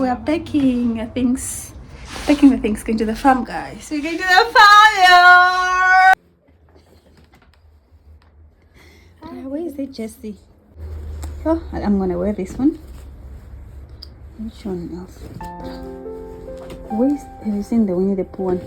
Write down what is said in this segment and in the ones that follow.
we are packing the things, going to the farm, guys. We're going to the farm. Where is it, Jessie? Oh, I'm gonna wear this one. Which one else? Have you seen the Winnie the Pooh one?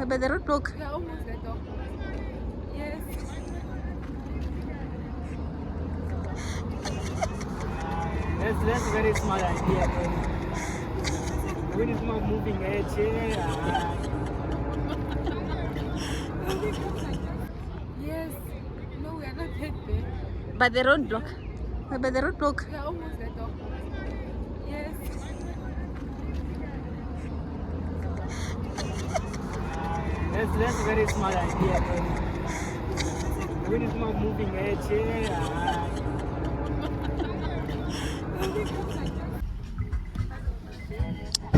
By the roadblock. We are almost there, though. Yes. That's a very smart idea. When it's not moving edge, Yes. No, we are not yet there. By the roadblock. By the roadblock. We are almost there, though. Yes. That's a very smart idea. When it's not moving edge,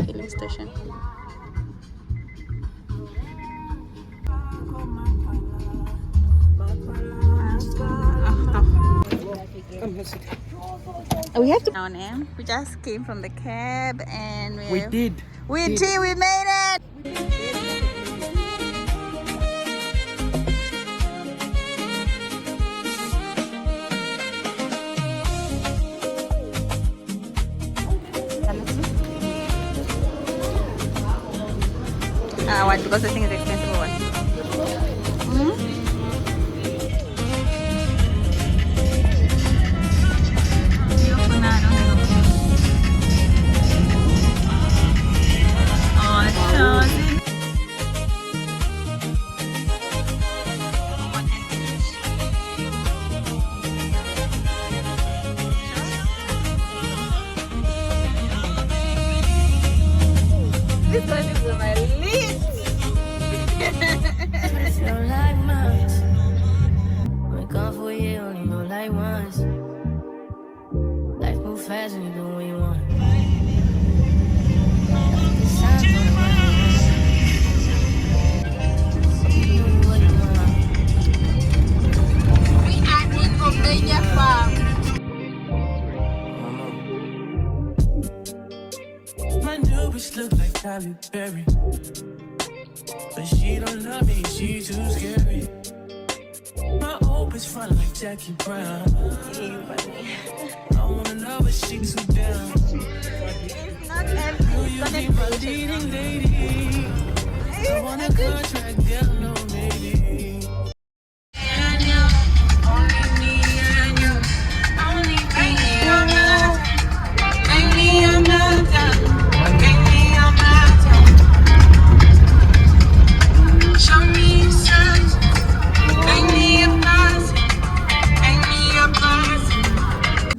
Filling station. We have to down here. We just came from the cab and we made it. What? Because the thing is expensive or what? This one is my lips. Feel like months. Been gone for a year, only know like once. Life move fast and you do what you want. The signs on the ground. You do what you want. We are in Omega Farm. My new bitch look like Halle Berry, but she don't love me, she too scary. My old bitch front like Jackie Brown. I wanna love her, she too down. It's not every. Will you be my leading lady? I want a contract, down low, maybe.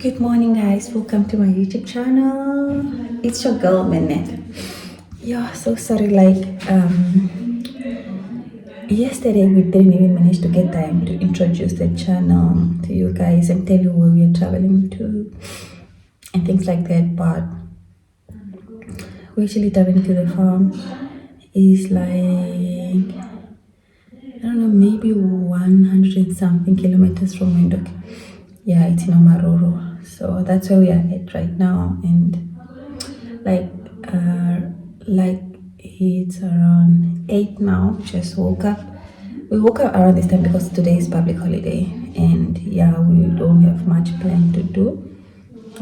Good morning, guys. Welcome to my YouTube channel. It's your girl Minette. Yeah, so sorry. Yesterday we didn't even manage to get time to introduce the channel to you guys and tell you where we are traveling to and things like that. But we're actually traveling to the farm. It's like I don't know, maybe 100 and something kilometers from Windhoek. Yeah, it's in Omaroro. So that's where we are at right now. And like, like it's around 8 now. We just woke up. We woke up around this time because today is public holiday. And yeah, we don't have much plan to do.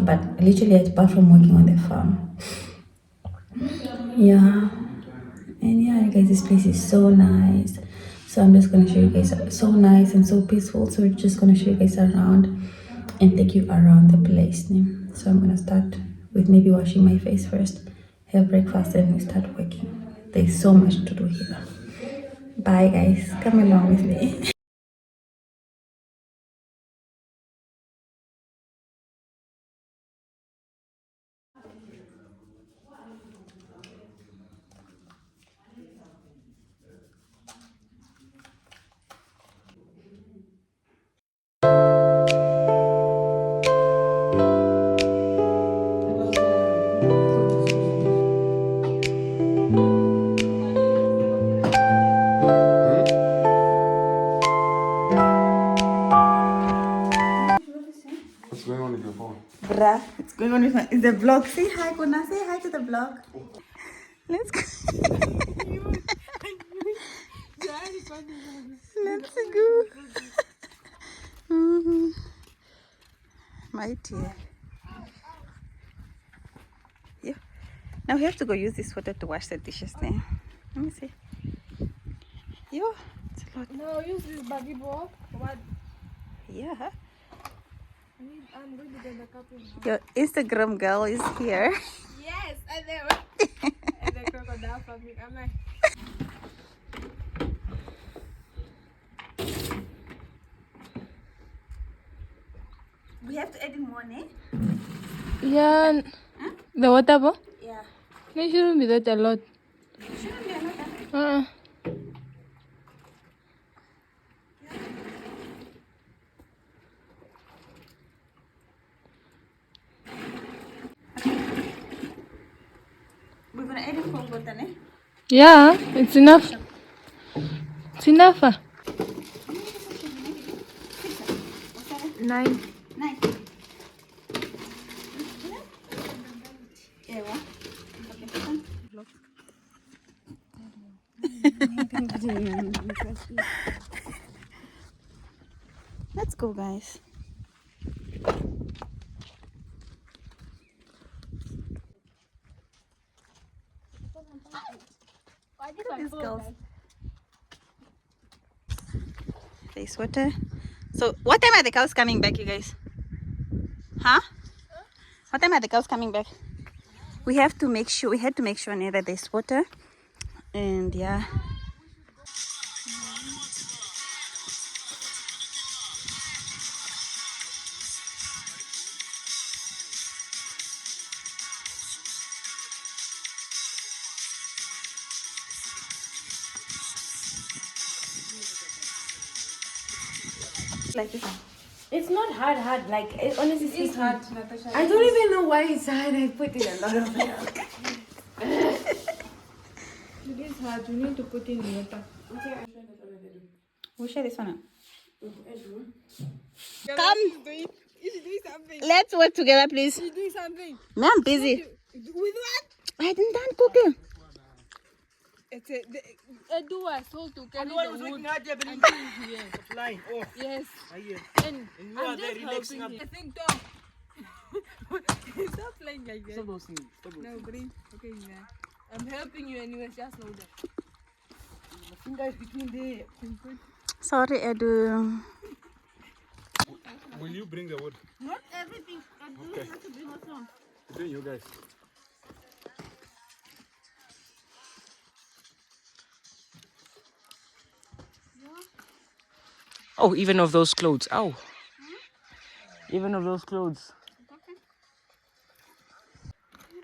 But literally, apart from working on the farm. Yeah. And yeah, you guys, this place is so nice. So I'm just gonna show you guys, so nice and so peaceful. So we're just gonna show you guys around and take you around the place. So I'm gonna start with maybe washing my face first, have breakfast, and we start working. There's so much to do here. Bye guys, come along with me. What's going on with your phone? Bruh, what's going on with my, is the vlog? Say hi, Kona, say hi to the vlog. Let's go. Let's go. My dear. Yeah. Now we have to go use this water to wash the dishes now. Let me see. Yo, it's a lot. No, use this baggy ball. What? Yeah. I'm going to get the cup in. Your Instagram girl is here. Yes, and then and the crocodile farming. I'm like, We have to add in more, eh? yeah, the water ball? Yeah. It shouldn't be that a lot. Shouldn't be another. We're gonna add in cold water, eh? Yeah, it's enough. It's enough. 9. Nice. Yeah, what? Let's go, guys. Look at these girls. They sweater. So, what time are the cows coming back, you guys? Huh? What time are the cows coming back? We have to make sure. We had to make sure near that there's water, and yeah. Like this. It's not hard. Like, it, honestly It's speaking, hard, Natasha. I don't even know why it's hard. I put in a lot of milk. It is hard. You need to put in water. We'll share this one out. Come. You should do something. Let's work together, please. You should do something. Man, I'm busy. With what? I didn't done cooking. It's a do was told to carry One the was wood working hard there, but until here. flying. Oh, Yes. yeah. And And you I'm are there just relaxing helping up. you. I think Tom. Stop playing like that. Stop those things. Stop those No, things. breathe. Okay, yeah. I'm helping you anyways. Just know that. The finger is between there. Sorry, Edu. Will you bring the wood? Not everything. Okay. Between you guys. Oh, even of those clothes. Ow. Even of those clothes.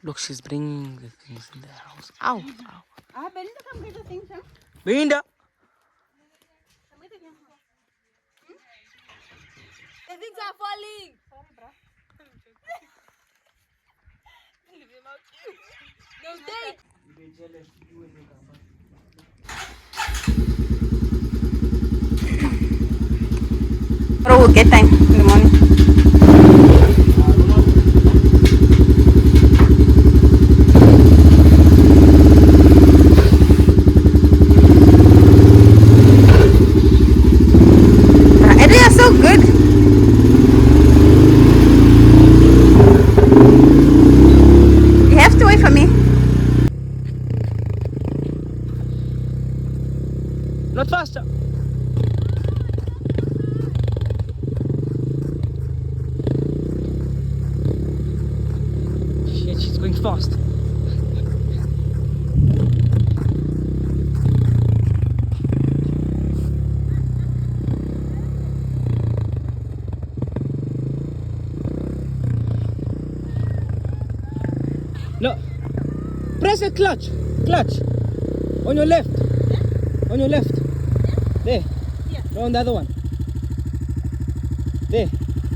Look, she's bringing the things in the house. Ow, ow. Ah, Belinda, come get the things, huh? Belinda. The things are falling. Sorry, bro. Leave them out. No, stay. Tomorrow we'll get time in the morning. Eddie, you're so good. You have to wait for me. Not faster. Shit, she's going fast. No. Press the clutch. Clutch. On your left. On your left. There. No, on the other one. There.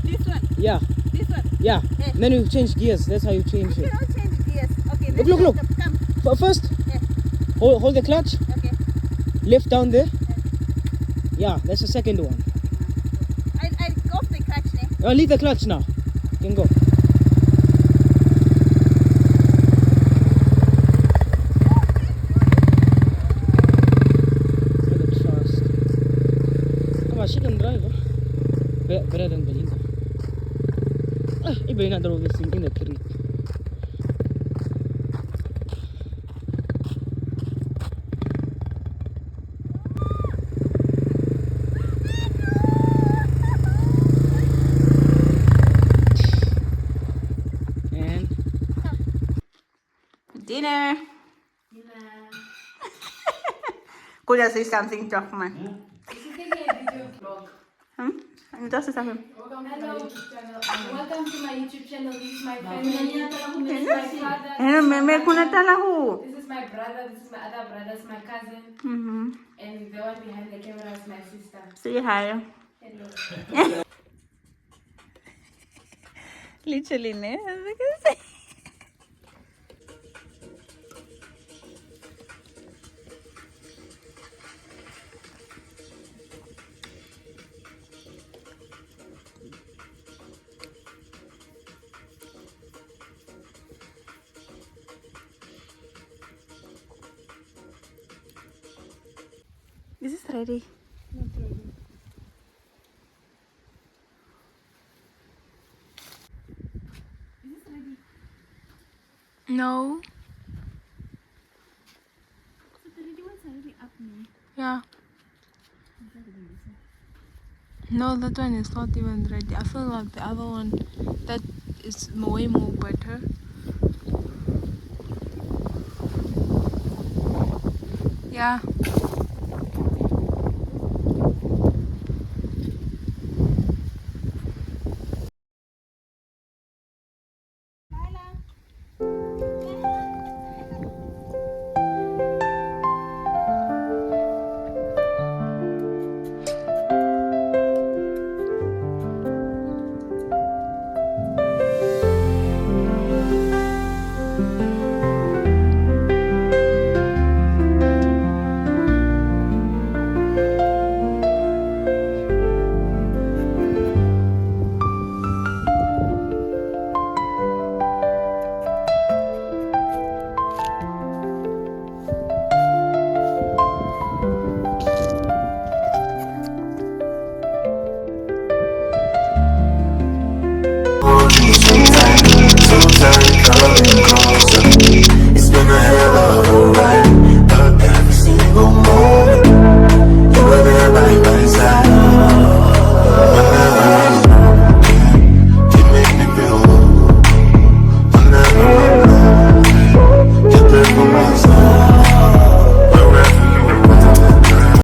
This one. Yeah. This one. Yeah. And then you change gears. That's how you change it. I'll change gears. Okay. Look, look, look. Come. First, Yeah. hold the clutch. Okay. Lift down there. Yeah, that's the second one. I go off the clutch now. Leave the clutch now. You can go. Look at fast. Come on, she can drive. Huh? Better than Belinda. You better not throw this thing in the creek. And Dinner. Could I say something, Jockman? Hmm? Just say something. Welcome to my YouTube channel. This is my family. This is my father. This is my brother. This is my other brother. This is my cousin. Mm-hmm. And the one behind the camera is my sister. Say hi. Hello. Literally, ne? Is this ready? Not ready. Is this ready? No. So the ready ones are already up now. Yeah. No, that one is not even ready. I feel like the other one, that is way more better. Yeah.